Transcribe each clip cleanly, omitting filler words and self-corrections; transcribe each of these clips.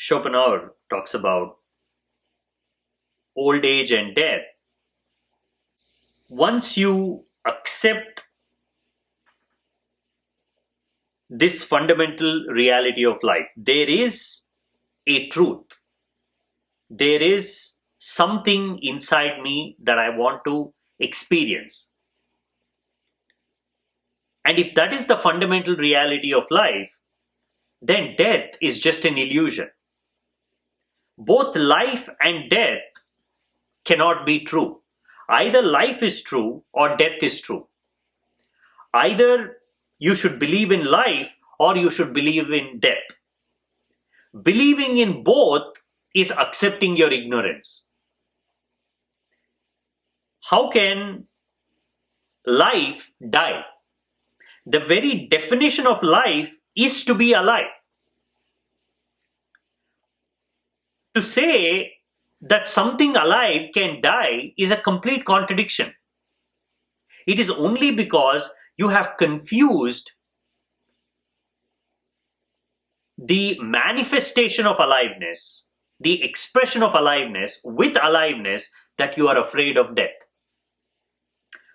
Schopenhauer talks about old age and death. Once you accept this fundamental reality of life, there is a truth. There is something inside me that I want to experience. And if that is the fundamental reality of life, then death is just an illusion. Both life and death cannot be true. Either life is true or death is true. Either you should believe in life or you should believe in death. Believing in both is accepting your ignorance. How can life die? The very definition of life is to be alive. To say that something alive can die is a complete contradiction. It is only because you have confused the manifestation of aliveness, the expression of aliveness with aliveness, that you are afraid of death.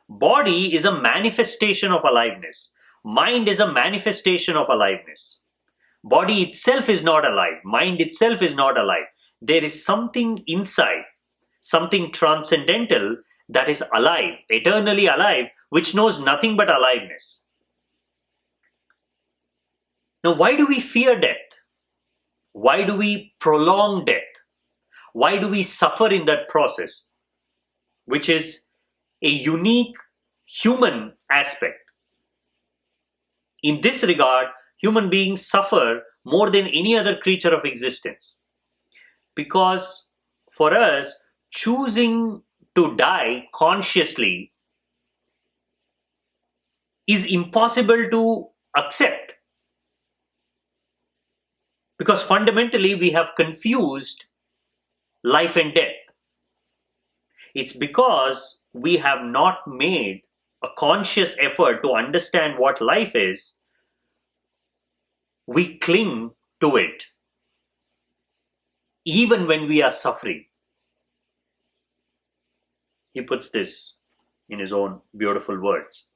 Body is a manifestation of aliveness. Mind is a manifestation of aliveness. Body itself is not alive. Mind itself is not alive. There is something inside, something transcendental that is alive, eternally alive, which knows nothing but aliveness. Now, why do we fear death? Why do we prolong death? Why do we suffer in that process, which is a unique human aspect? In this regard, human beings suffer more than any other creature of existence. Because for us, choosing to die consciously is impossible to accept. Because fundamentally, we have confused life and death. It's because we have not made a conscious effort to understand what life is, we cling to it, even when we are suffering. He puts this in his own beautiful words.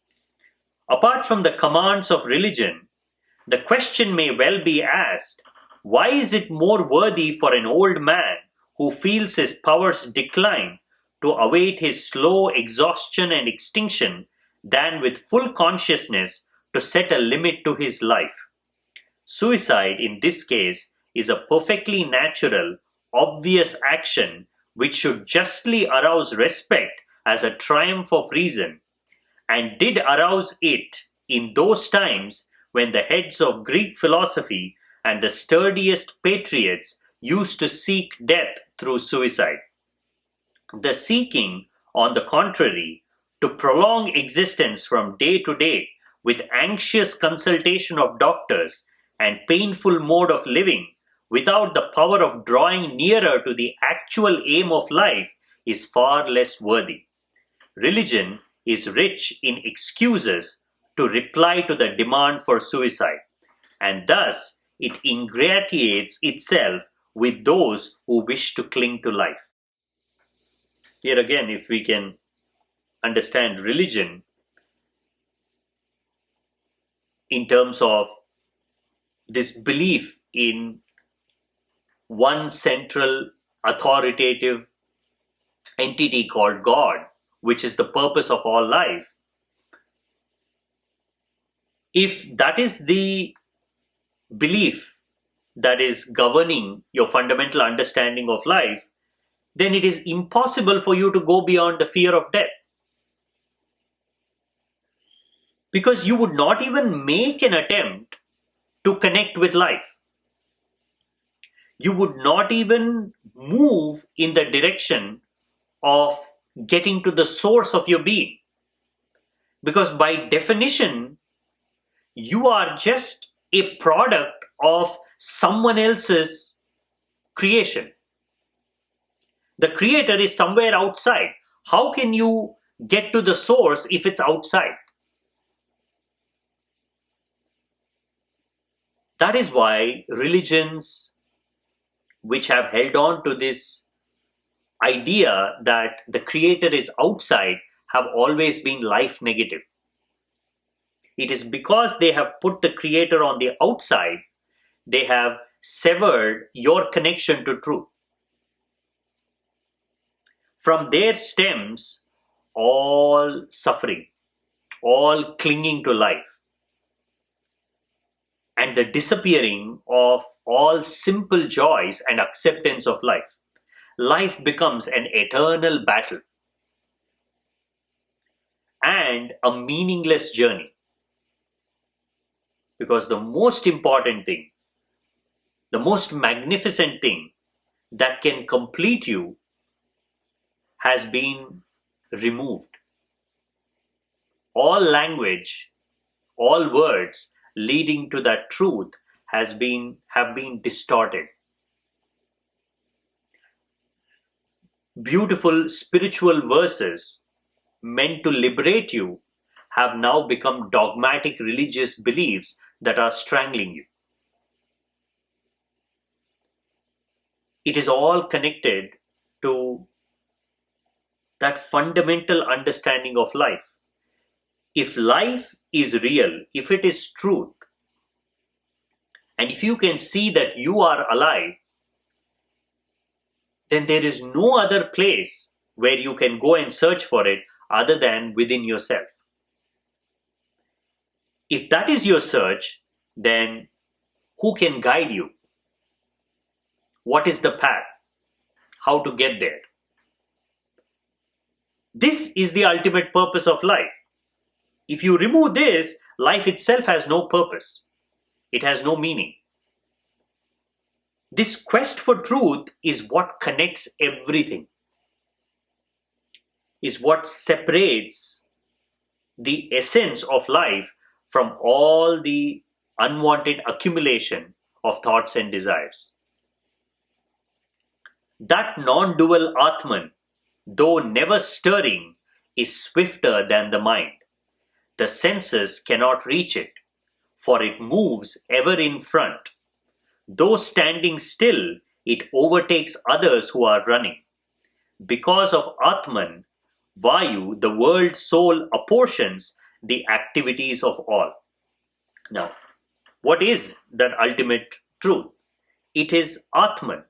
Apart from the commands of religion, the question may well be asked, why is it more worthy for an old man who feels his powers decline to await his slow exhaustion and extinction than with full consciousness to set a limit to his life? Suicide, in this case, is a perfectly natural, obvious action which should justly arouse respect as a triumph of reason, and did arouse it in those times when the heads of Greek philosophy and the sturdiest patriots used to seek death through suicide. The seeking, on the contrary, to prolong existence from day to day with anxious consultation of doctors and painful mode of living, without the power of drawing nearer to the actual aim of life, is far less worthy. Religion is rich in excuses to reply to the demand for suicide, and thus it ingratiates itself with those who wish to cling to life. Here again, if we can understand religion in terms of this belief in one central authoritative entity called God, which is the purpose of all life. If that is the belief that is governing your fundamental understanding of life, then it is impossible for you to go beyond the fear of death. Because you would not even make an attempt to connect with life. You would not even move in the direction of getting to the source of your being. Because by definition, you are just a product of someone else's creation. The creator is somewhere outside. How can you get to the source if it's outside? That is why religions which have held on to this idea that the creator is outside have always been life negative. It is because they have put the creator on the outside, they have severed your connection to truth. From there stems all suffering, all clinging to life, and the disappearing of all simple joys and acceptance of life. Life becomes an eternal battle and a meaningless journey. Because the most important thing, the most magnificent thing that can complete you has been removed. All language, all words leading to that truth have been distorted. Beautiful spiritual verses meant to liberate you have now become dogmatic religious beliefs that are strangling you. It is all connected to that fundamental understanding of life. If life is real, if it is truth, and if you can see that you are alive, then there is no other place where you can go and search for it other than within yourself. If that is your search, then who can guide you? What is the path? How to get there? This is the ultimate purpose of life. If you remove this, life itself has no purpose. It has no meaning. This quest for truth is what connects everything, is what separates the essence of life from all the unwanted accumulation of thoughts and desires. That non-dual Atman, though never stirring, is swifter than the mind. The senses cannot reach it, for it moves ever in front. Though standing still, it overtakes others who are running. Because of Atman, Vayu, the world soul, apportions the activities of all. Now, what is that ultimate truth? It is Atman,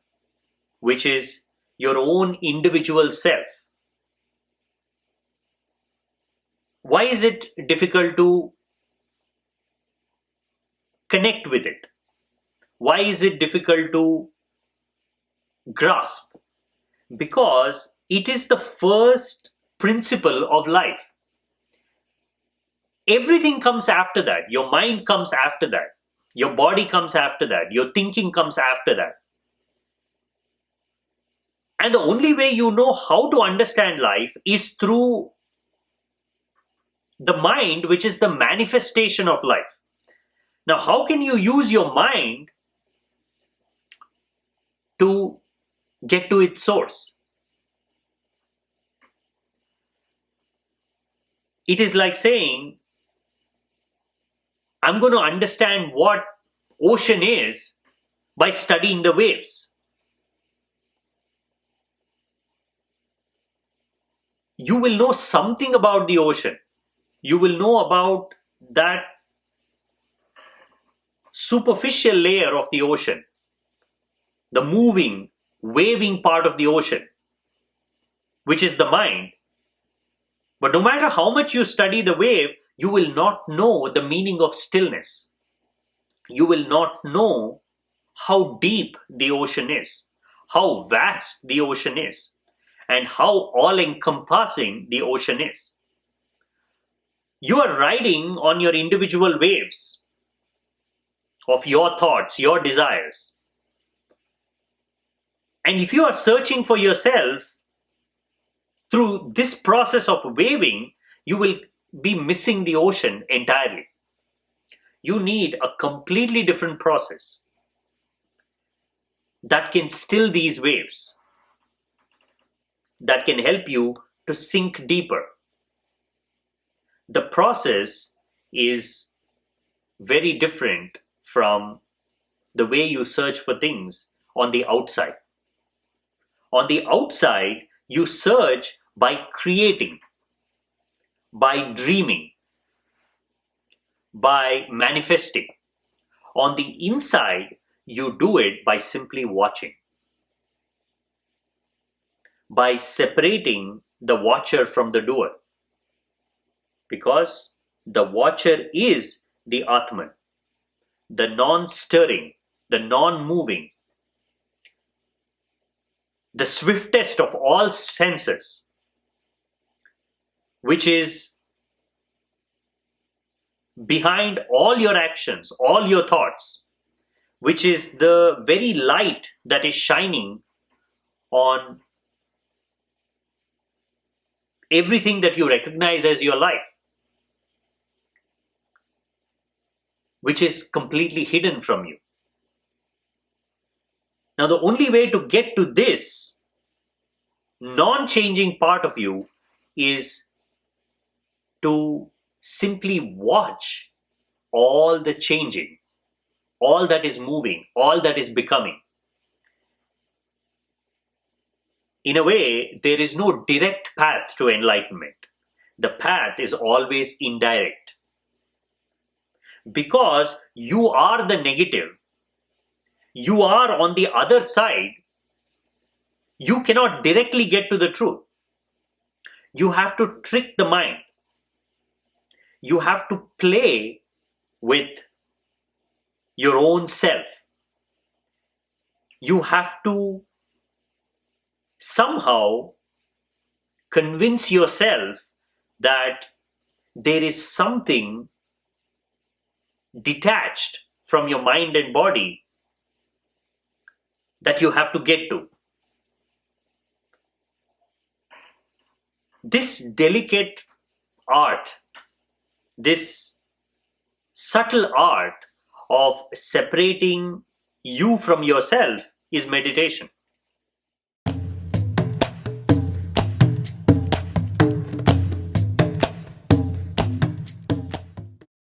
which is your own individual self. Why is it difficult to connect with it? Why is it difficult to grasp? Because it is the first principle of life. Everything comes after that. Your mind comes after that. Your body comes after that. Your thinking comes after that. And the only way you know how to understand life is through the mind, which is the manifestation of life. Now, how can you use your mind to get to its source? It is like saying, I'm going to understand what ocean is by studying the waves. You will know something about the ocean. You will know about that superficial layer of the ocean, the moving, waving part of the ocean, which is the mind. But no matter how much you study the wave, you will not know the meaning of stillness. You will not know how deep the ocean is, how vast the ocean is, and how all-encompassing the ocean is. You are riding on your individual waves of your thoughts, your desires. And if you are searching for yourself through this process of waving, you will be missing the ocean entirely. You need a completely different process that can still these waves, that can help you to sink deeper. The process is very different from the way you search for things on the outside. On the outside, you search by creating, by dreaming, by manifesting. On the inside, you do it by simply watching, by separating the watcher from the doer. Because the watcher is the Atman, the non-stirring, the non-moving, the swiftest of all senses, which is behind all your actions, all your thoughts, which is the very light that is shining on everything that you recognize as your life, which is completely hidden from you. Now, the only way to get to this non-changing part of you is to simply watch all the changing, all that is moving, all that is becoming. In a way, there is no direct path to enlightenment. The path is always indirect. Because you are the negative, you are on the other side, you cannot directly get to the truth. You have to trick the mind. You have to play with your own self. You have to somehow convince yourself that there is something detached from your mind and body that you have to get to. This delicate art, this subtle art of separating you from yourself is meditation.